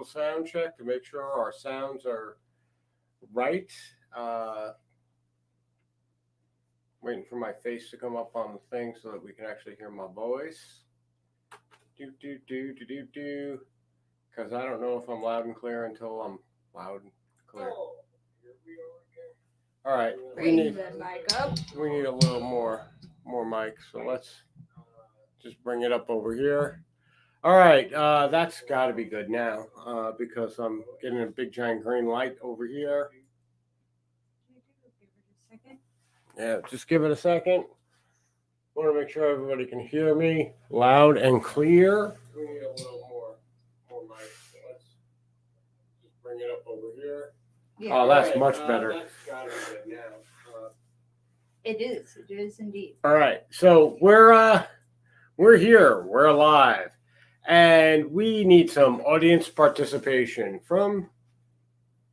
sound check to make sure our sounds are right. Waiting for my face to come up on the thing so that we can actually hear my voice. Do do do do do do. Because I don't know if I'm loud and clear until I'm loud and clear. All right, Bring the mic up. we need a little more mic. So let's just bring it up over here. All right, that's got to be good now because I'm getting a big giant green light over here. Yeah, just give it a second. Want to make sure everybody can hear me loud and clear. We need a little more mic. So let's just bring it up over here. Yeah. Oh, that's much better. That's gotta be good now. It is indeed. All right, so we're here, we're alive, and we need some audience participation from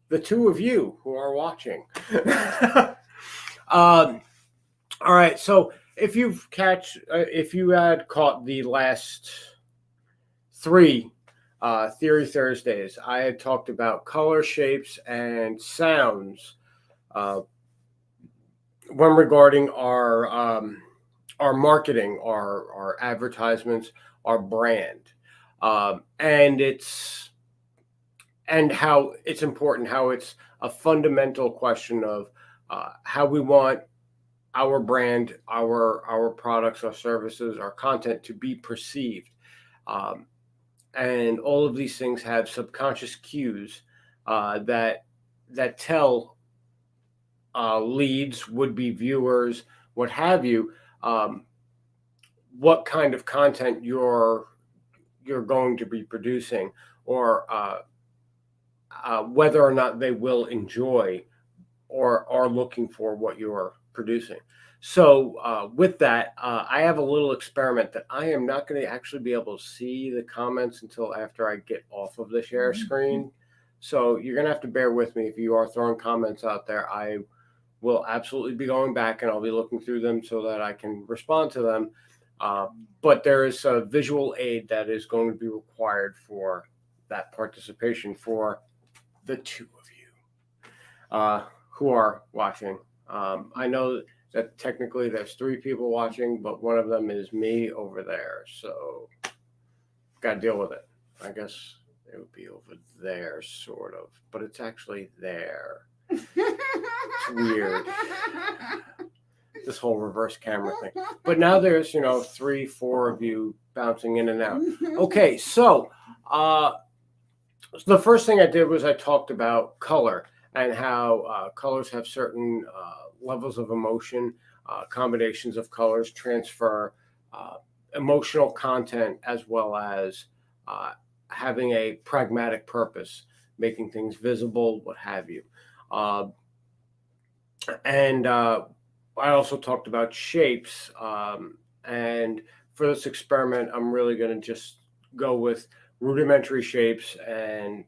the two of you who are watching. All right, so if you had caught the last three Theory Thursdays, I had talked about color, shapes, and sounds when regarding our marketing, our advertisements, our brand, and how it's important, how it's a fundamental question of how we want our brand, our products, our services, our content to be perceived. And all of these things have subconscious cues that tell leads, would-be viewers, what have you, what kind of content you're going to be producing, or whether or not they will enjoy or are looking for what you're producing. So with that, I have a little experiment that I am not going to actually be able to see the comments until after I get off of the share screen. So you're going to have to bear with me if you are throwing comments out there. I will absolutely be going back and I'll be looking through them so that I can respond to them. But there is a visual aid that is going to be required for that participation for the two of you who are watching. I know that technically there's three people watching, but one of them is me over there. So got to deal with it. I guess it would be over there, sort of, but it's actually there. It's weird. This whole reverse camera thing. But now there's, 3, 4 of you bouncing in and out. Okay, so the first thing I did was I talked about color and how colors have certain levels of emotion, combinations of colors transfer emotional content as well as having a pragmatic purpose, making things visible, what have you. And I also talked about shapes. And for this experiment, I'm really going to just go with rudimentary shapes and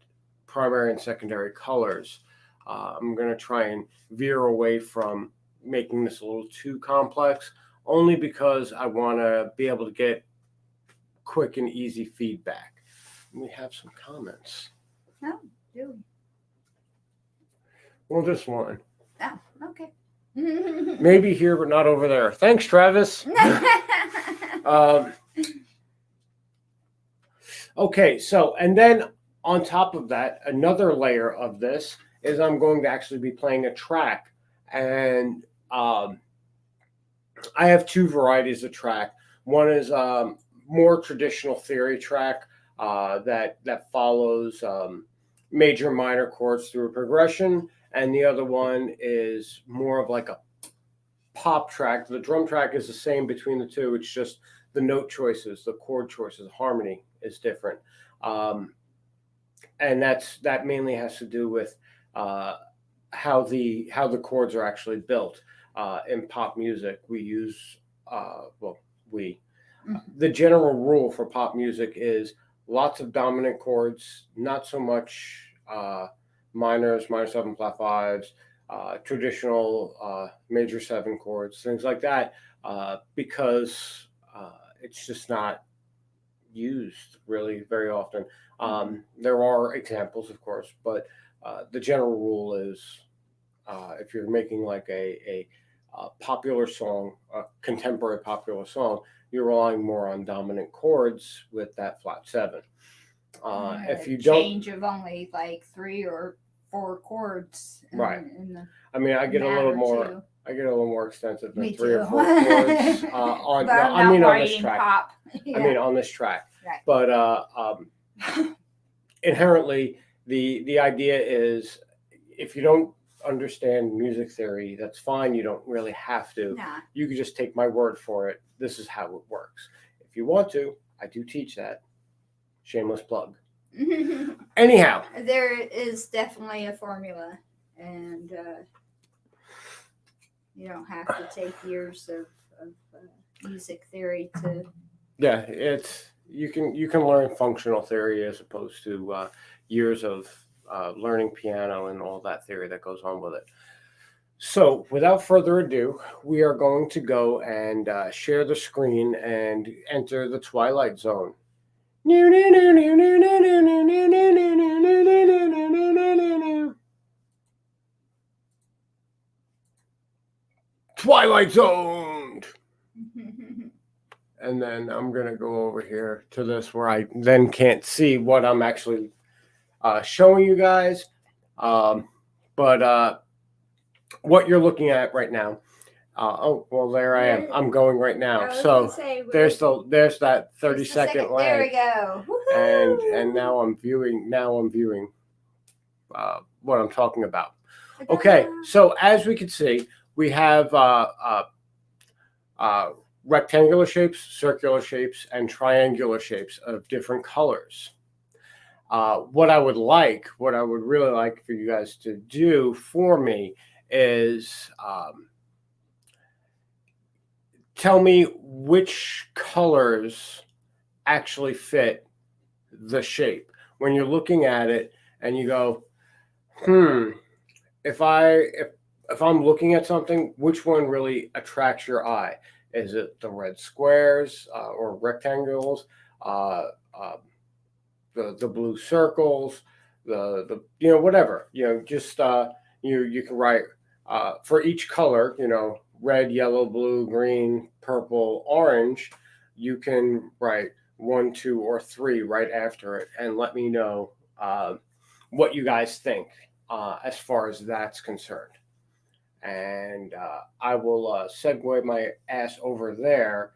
primary and secondary colors. I'm going to try and veer away from making this a little too complex, only because I want to be able to get quick and easy feedback. We have some comments. Oh, do we? Well, just one. Oh, okay. Maybe here, but not over there. Thanks, Travis. Okay, so, and then on top of that, another layer of this is I'm going to actually be playing a track. And I have two varieties of track. One is more traditional theory track that follows major minor chords through a progression. And the other one is more of like a pop track. The drum track is the same between the two. It's just the note choices, the chord choices, harmony is different. And that mainly has to do with how the chords are actually built. In pop music, we use the general rule for pop music is lots of dominant chords, not so much minors, minor 7 flat 5s, traditional major 7 chords, things like that, because it's just not used really very often. There are examples, of course, but the general rule is if you're making like a popular song, a contemporary popular song, you're relying more on dominant chords with that flat seven. If you don't, change of only like 3 or 4 chords, Right. in the I mean, I get a little matter more. too. I get a little more extensive than Me 3 or too. 4 chords on. But No, I'm I not mean on this writing track. pop. I mean on this track. Right. But inherently, the idea is if you don't understand music theory, that's fine. You don't really have to. Nah. You can just take my word for it. This is how it works. If you want to, I do teach that. Shameless plug. Anyhow, There is definitely a formula, and you don't have to take years of music theory to. yeah, it's you can learn functional theory as opposed to years of learning piano and all that theory that goes on with it. So, without further ado, we are going to go and share the screen and enter the Twilight Zone. Twilight Zone! And then I'm going to go over here to this where I then can't see what I'm actually showing you guys. But what you're looking at right now. Oh, well, there I am. I'm going right now. So there's that 30-second lag. There we go. And now I'm viewing. What I'm talking about. Okay, so as we can see, we have rectangular shapes, circular shapes, and triangular shapes of different colors. What I would really like for you guys to do for me is tell me which colors actually fit the shape. When you're looking at it and you go, if I'm looking at something, which one really attracts your eye? Is it the red squares or rectangles, the blue circles, the whatever, just you can write for each color, red, yellow, blue, green, purple, orange. You can write 1, 2, or 3 right after it, and let me know what you guys think as far as that's concerned. And I will segue my ass over there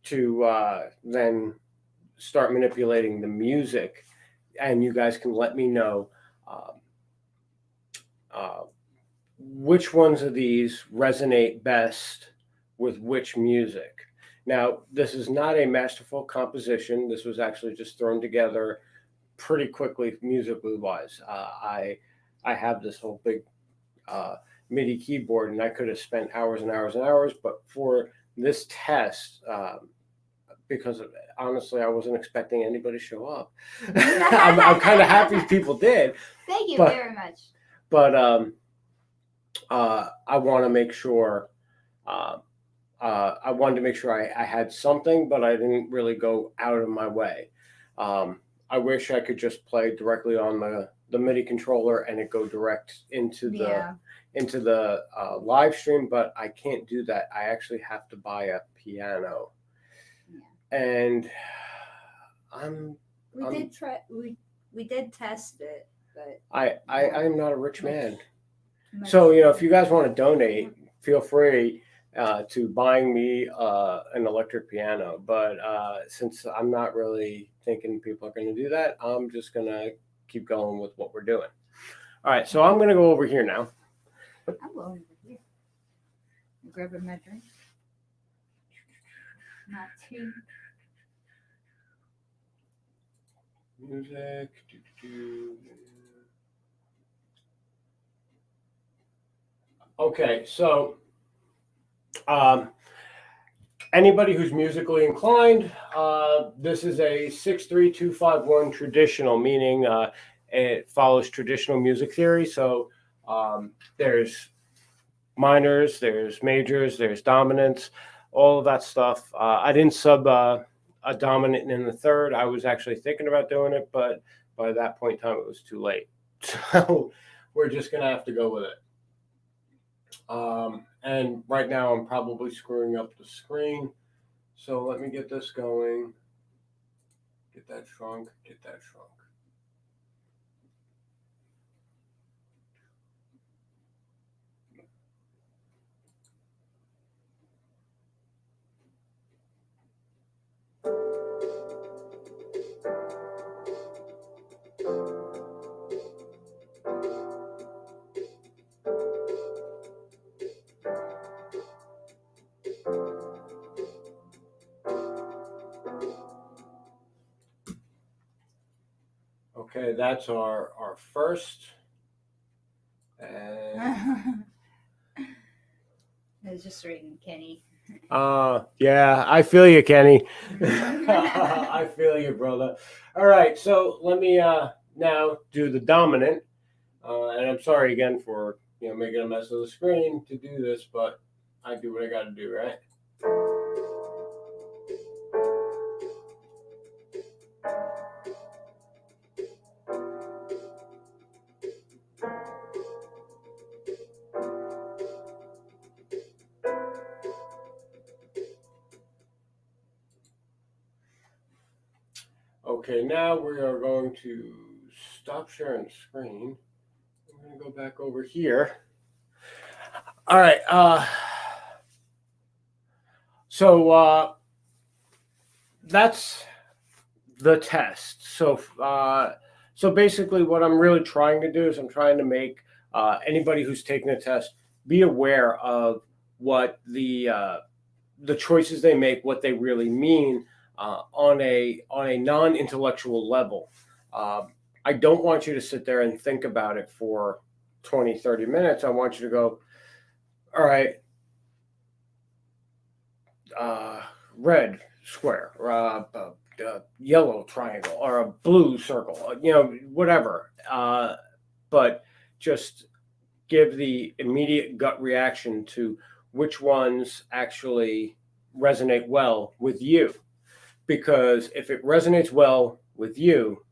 to then start manipulating the music, and you guys can let me know which ones of these resonate best with which music. Now, this is not a masterful composition. This was actually just thrown together pretty quickly musically wise. I have this whole big MIDI keyboard, and I could have spent hours and hours and hours, but for this test, because honestly, I wasn't expecting anybody to show up. I'm kind of happy people did. Thank you very much. But I want to make sure. I wanted to make sure I had something, but I didn't really go out of my way. I wish I could just play directly on the MIDI controller and it go direct into the live stream, but I can't do that. I actually have to buy a piano, and we did test it, but I'm not a rich man. So if you guys want to donate, feel free to buying me an electric piano. But since I'm not really thinking people are going to do that, I'm just going to keep going with what we're doing. All right, so I'm going to go over here now. I'm going over here. I'm grabbing my drink. Not too. Music. Okay, so anybody who's musically inclined, this is a 63251 traditional, meaning it follows traditional music theory. So there's minors, there's majors, there's dominants, all of that stuff. I didn't a dominant in the third. I was actually thinking about doing it, but by that point in time, it was too late. So we're just going to have to go with it. And right now, I'm probably screwing up the screen. So let me get this going. Get that shrunk. Get that shrunk. Okay, that's our first. And I was just reading Kenny. yeah, I feel you, Kenny. I feel you, brother. All right, so let me now do the dominant. And I'm sorry again for making a mess of the screen to do this, but I do what I got to do, right? Okay, now we are going to stop sharing the screen. I'm going to go back over here. All right. So that's the test. So basically, what I'm really trying to do is I'm trying to make anybody who's taking the test be aware of what the choices they make, what they really mean on a non-intellectual level. I don't want you to sit there and think about it for 20, 30 minutes. I want you to go, all right, red square, or yellow triangle, or a blue circle, whatever. But just give the immediate gut reaction to which ones actually resonate well with you. Because if it resonates well with you,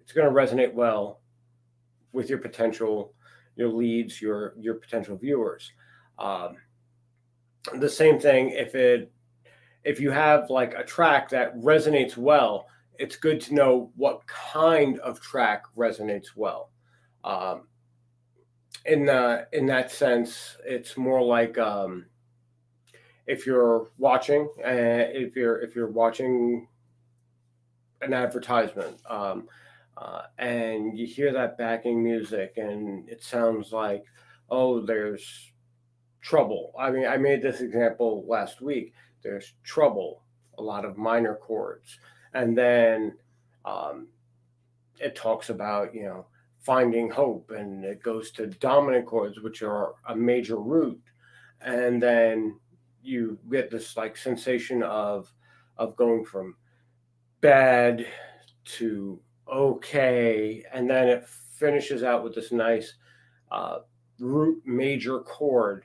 it's going to resonate well with your leads, your potential viewers. The same thing if you have like a track that resonates well, it's good to know what kind of track resonates well. In that sense, it's more like if you're watching an advertisement and you hear that backing music and it sounds like, oh, there's trouble. I mean, I made this example last week. There's trouble, a lot of minor chords, and then it talks about finding hope, and it goes to dominant chords, which are a major root, and then you get this like sensation of going from bad to okay, and then it finishes out with this nice root major chord,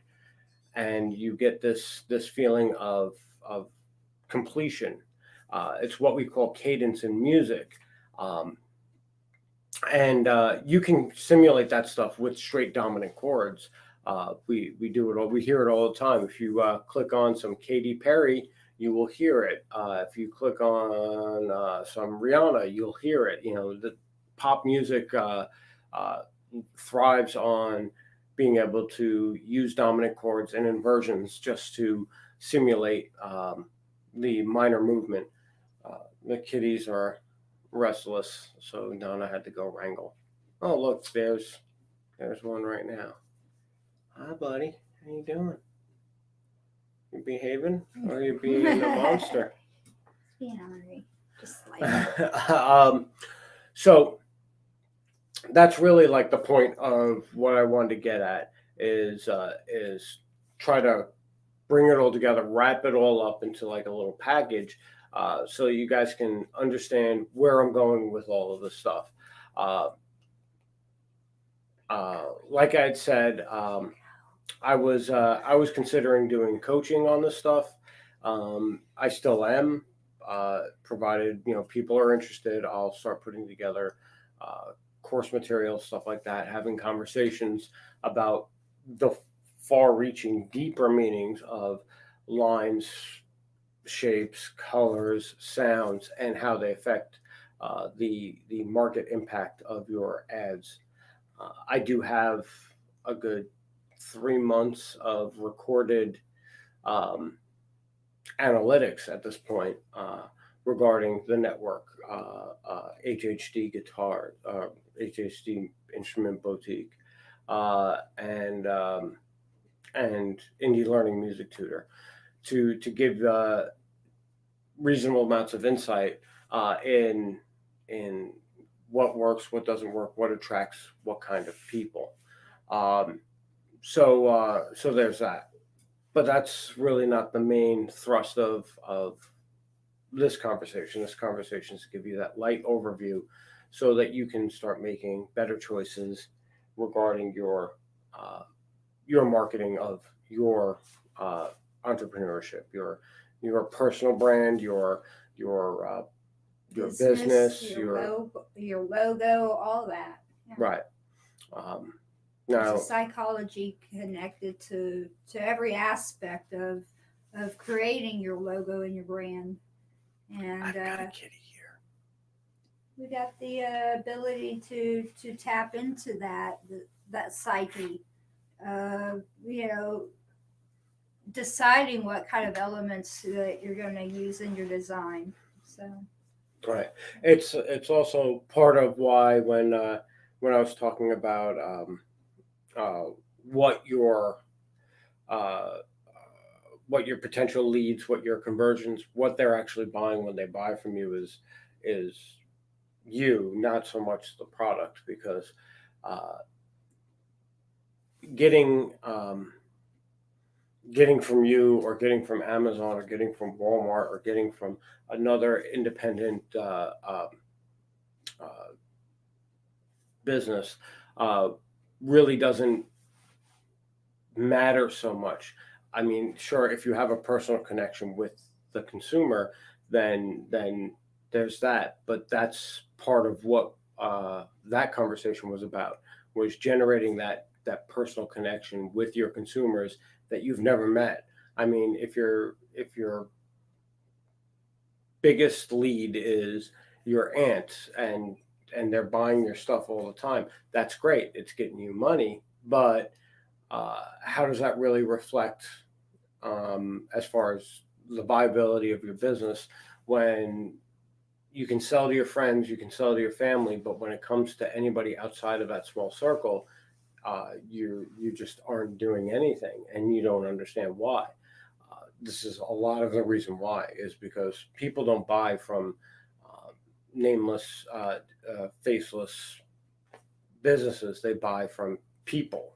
and you get this feeling of completion. It's what we call cadence in music. And you can simulate that stuff with straight dominant chords. We do it all. We hear it all the time. If you click on some Katy Perry, you will hear it. If you click on some Rihanna, you'll hear it. The pop music thrives on being able to use dominant chords and inversions just to simulate the minor movement. The kitties are restless, so Donna had to go wrangle. Oh, look, there's one right now. Hi, buddy. How you doing? You behaving, or you being a monster? Being hungry, just like. So that's really like the point of what I wanted to get at is try to bring it all together, wrap it all up into like a little package, so you guys can understand where I'm going with all of this stuff. Like I had said, I was considering doing coaching on this stuff. I still am. provided people are interested, I'll start putting together course materials, stuff like that, having conversations about the far-reaching, deeper meanings of lines, shapes, colors, sounds, and how they affect the market impact of your ads. I do have a good 3 months of recorded um, analytics at this point regarding the network, HHD Guitar, HHD Instrument Boutique, and Indie Learning Music Tutor to give reasonable amounts of insight in what works, what doesn't work, what attracts what kind of people. Um, so there's that, but that's really not the main thrust of this conversation. This conversation is to give you that light overview, so that you can start making better choices regarding your marketing of your entrepreneurship, your personal brand, your business, your logo, all that. Yeah. right. Um, There's now, a psychology connected to every aspect of creating your logo and your brand. And I've got a kitty here. we got the ability to tap into that psyche, deciding what kind of elements that you're going to use in your design. So Right. It's also part of why when I was talking about uh, what your uh, what your potential leads, what your conversions, what they're actually buying when they buy from you is you, not so much the product, because uh, getting getting from you, or getting from Amazon, or getting from Walmart, or getting from another independent uh, business uh, really doesn't matter so much. I mean, sure, if you have a personal connection with the consumer, then there's that. But that's part of what that conversation was about, was generating that personal connection with your consumers that you've never met. I mean, if your biggest lead is your aunt, and they're buying your stuff all the time, that's great. It's getting you money, but how does that really reflect as far as the viability of your business, when you can sell to your friends, you can sell to your family, but when it comes to anybody outside of that small circle, you just aren't doing anything, and you don't understand why. This is a lot of the reason why, is because people don't buy from nameless, faceless businesses. They buy from people.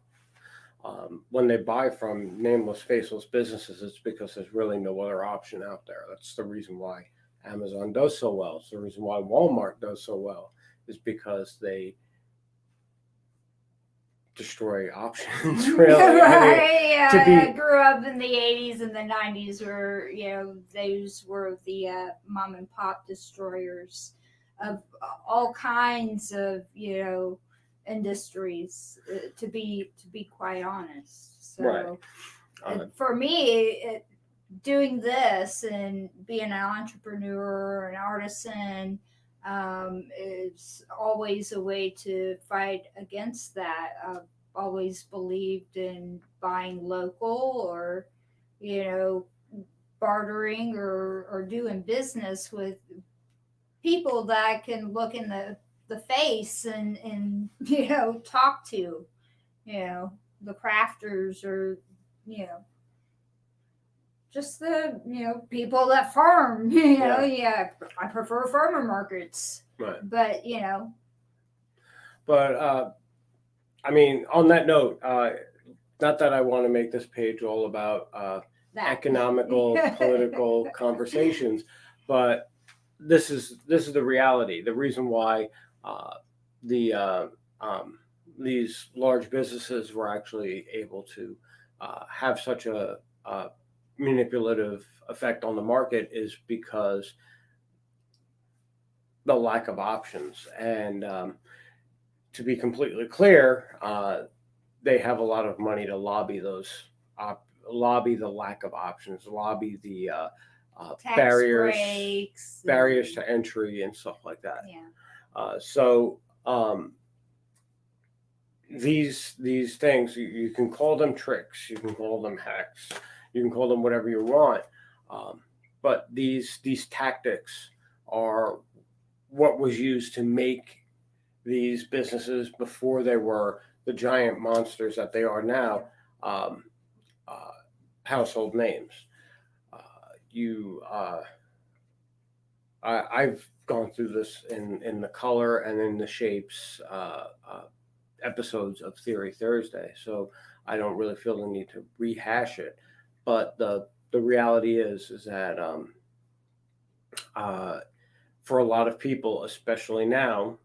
When they buy from nameless, faceless businesses, it's because there's really no other option out there. That's the reason why Amazon does so well. It's the reason why Walmart does so well, is because they destroy options. Really, right. to I be grew up in the 80s and the 90s, where those were the mom and pop destroyers of all kinds of industries. To be quite honest, right. so Uh, for me, doing this and being an entrepreneur, an artisan, is always a way to fight against that. I've always believed in buying local, or, you know, bartering, or doing business with people that I can look in the face and talk to, the crafters, or, you know, just the people that farm. Yeah. Yeah, I prefer farmer markets, right. but But I mean, on that note, not that I want to make this page all about that economical, political conversations, but this is the reality. The reason why the these large businesses were actually able to have such a manipulative effect on the market is because the lack of options. And to be completely clear, they have a lot of money to lobby lobby the lack of options, lobby the Tax barriers breaks. barriers to entry and stuff like that. Yeah. So these things, you can call them tricks, you can call them hacks, you can call them whatever you want, but these tactics are what was used to make these businesses before they were the giant monsters that they are now, um, uh, household names. Uh, you I've gone through this in the color and in the shapes episodes of Theory Thursday, so I don't really feel the need to rehash it. But the reality is that uh, for a lot of people, especially now,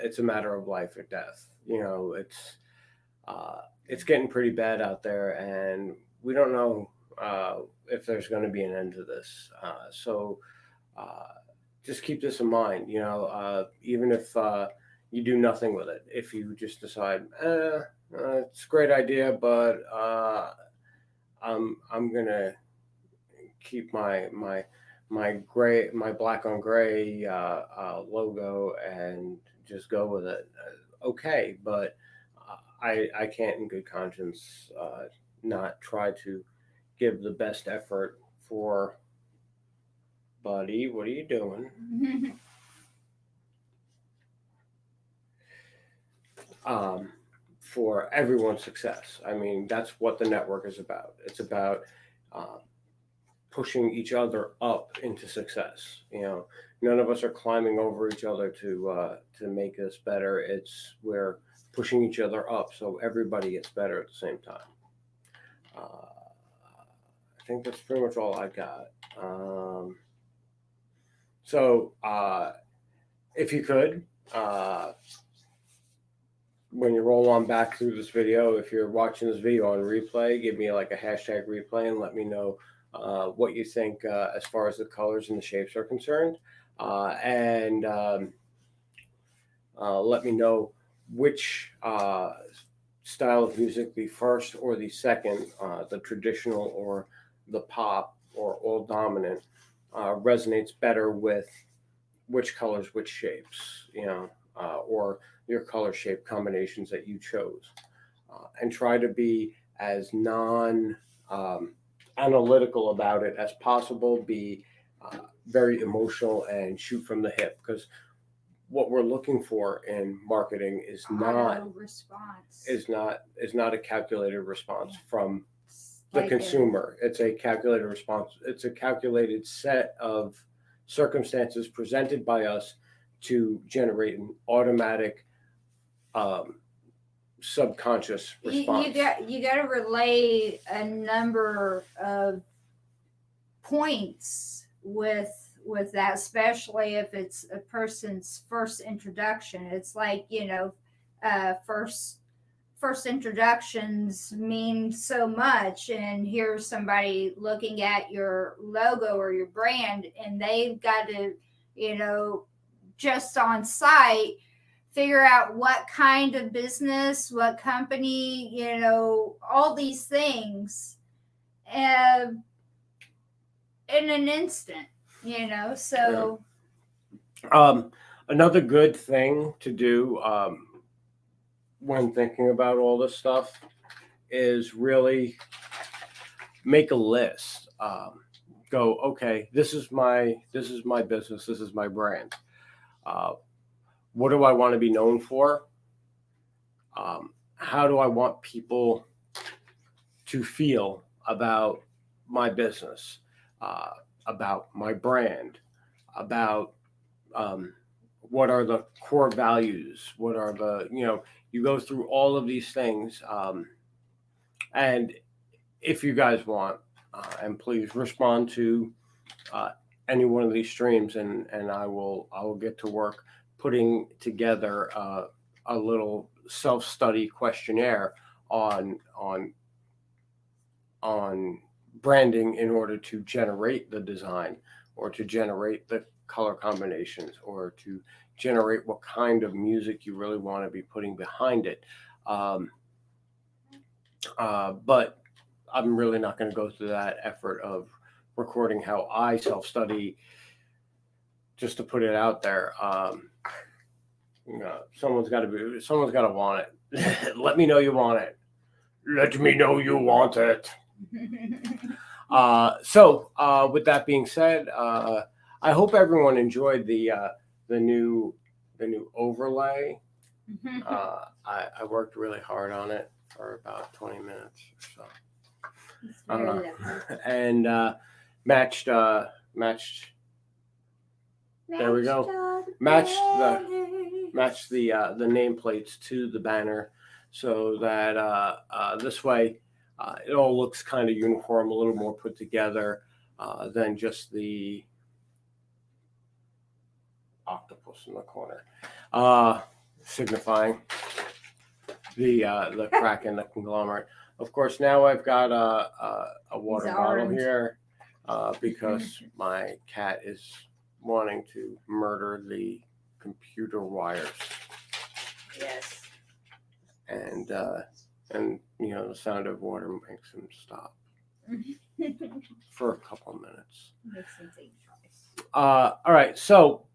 it's a matter of life or death. You know, it's getting pretty bad out there, and we don't know if there's going to be an end to this. So uh, just keep this in mind. You know, even if you do nothing with it, if you just decide, it's a great idea, but I'm gonna keep my black on gray logo and just go with it. Okay, but I can't in good conscience not try to give the best effort for buddy. What are you doing? Um, for everyone's success. I mean, that's what the network is about. It's about uh, pushing each other up into success. You know, none of us are climbing over each other to make us better. It's we're pushing each other up so everybody gets better at the same time. I think that's pretty much all I got. So if you could, when you roll on back through this video, if you're watching this video on replay, give me like a hashtag replay and let me know what you think as far as the colors and the shapes are concerned. And let me know which style of music, the first or the second, the traditional or the pop or all dominant, resonates better with which colors, which shapes, you know, or your color shape combinations that you chose. And try to be as non analytical about it as possible, be very emotional and shoot from the hip, because what we're looking for in marketing is Auto response. is not a calculated response from the Like consumer. It's a calculated response. It's a calculated set of circumstances presented by us to generate an automatic um, subconscious response. you got to relay a number of points with that, especially if it's a person's first introduction. It's like, you know, first introductions mean so much, and here's somebody looking at your logo or your brand, and they've got to, you know, just on site figure out what kind of business, what company, you know, all these things uh, in an instant, you know. So Another good thing to do when thinking about all this stuff is really make a list. Go, okay, this is my business, this is my brand. What do I want to be known for? How do I want people to feel about my business, about my brand, about what are the core values? What are the, you know, you go through all of these things. And if you guys want, and please respond to any one of these streams, and I will get to work putting together a little self-study questionnaire on branding in order to generate the design or to generate color combinations or to generate what kind of music you really want to be putting behind it. But I'm really not going to go through that effort of recording how I self-study just to put it out there. Someone's got to want it. Let me know you want it. Let me know you want it. So with that being said, I hope everyone enjoyed the new overlay. I worked really hard on it for about 20 minutes or so, and matched. There we go. Matched the nameplates to the banner, so that this way it all looks kind of uniform, a little more put together than just the octopus in the corner, signifying the crack in the conglomerate. Of course, now I've got a water bottle here because my cat is wanting to murder the computer wires. Yes. And the sound of water makes him stop for a couple of minutes. Makes him think twice. All right, so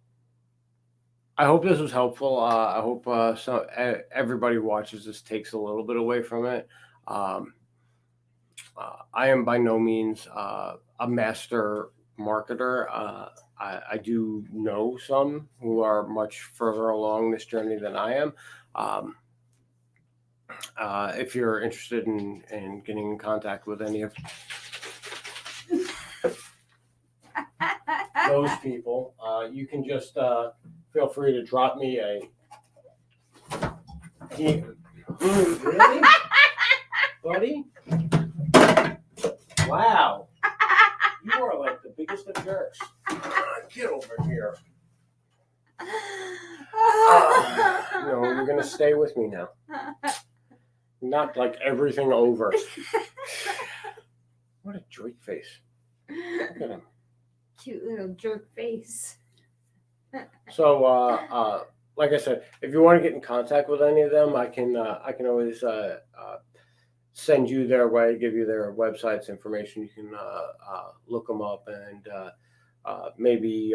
I hope this was helpful. I hope everybody who watches this takes a little bit away from it. I am by no means a master marketer. I do know some who are much further along this journey than I am. If you're interested in getting in contact with any of those people, you can just feel free to drop me a. Really? Buddy? Wow. You are like the biggest of jerks. Get over here. You're going to stay with me now. Not like everything over. What a jerk face. Look at him. Cute little jerk face. So, like I said, if you want to get in contact with any of them, I can always send you their way, give you their websites information. You can look them up and maybe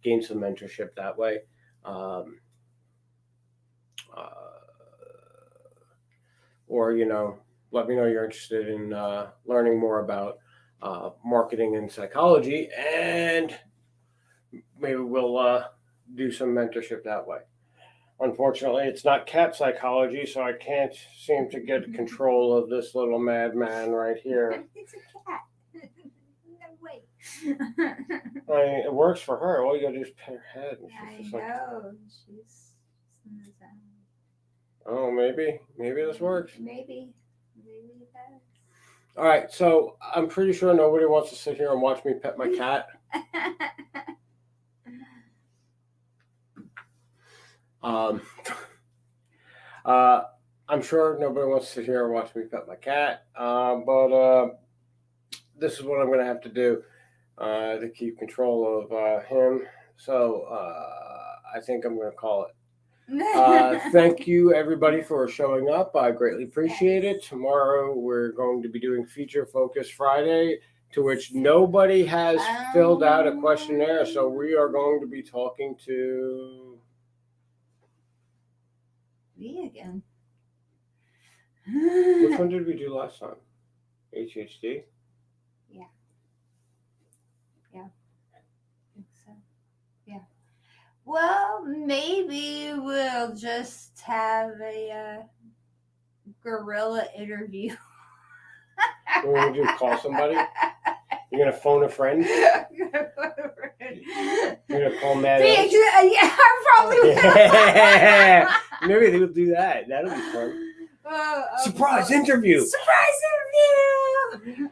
gain some mentorship that way. Or let me know you're interested in learning more about marketing and psychology, and maybe we'll do some mentorship that way. Unfortunately, it's not cat psychology, so I can't seem to get control of this little madman right here. It's a cat. No way. I mean, it works for her. All you gotta do is pet her head. And she's I just know. She's in the zone. Oh, maybe this works. Maybe it does. All right, so I'm pretty sure nobody wants to sit here and watch me pet my cat. I'm sure nobody wants to sit here and watch me pet my cat, but this is what I'm going to have to do to keep control of him. So I think I'm going to call it. Thank you, everybody, for showing up. I greatly appreciate it. Tomorrow, we're going to be doing Feature Focus Friday, to which nobody has filled out a questionnaire. So we are going to be talking to me again. Which one did we do last time? HHD? Yeah. I think so. Yeah. Well, maybe we'll just have a guerrilla interview. What are we going to do? Call somebody? You're going to phone a friend? You're going to call Matt? Yeah, I probably will. Maybe they'll do that. That'll be fun. Surprise interview! Surprise interview!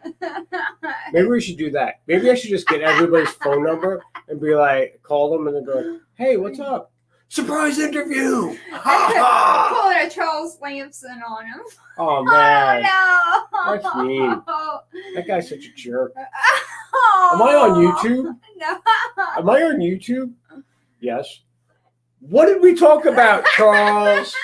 Maybe we should do that. Maybe I should just get everybody's phone number and be like, call them and then go, hey, what's up? Surprise interview! Pulling a Charles Lamson on him. Oh, man. Oh, no. That's mean. That guy's such a jerk. Am I on YouTube? No. Am I on YouTube? Yes. What did we talk about, Charles?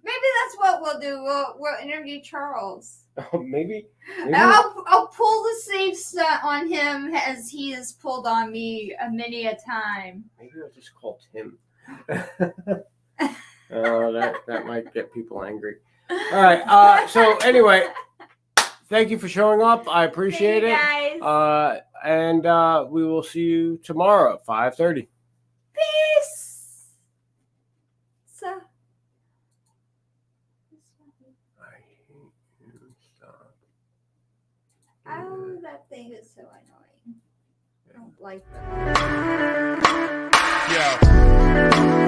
Maybe that's what we'll do. We'll interview Charles. Maybe. I'll pull the safe stunt on him as he has pulled on me many a time. Maybe I'll just call Tim. That might get people angry. All right. So anyway, thank you for showing up. I appreciate it. Guys. And we will see you tomorrow at 5:30. Peace. So. I hate you. Stop. Oh, that thing is so annoying. I don't like that. Yeah.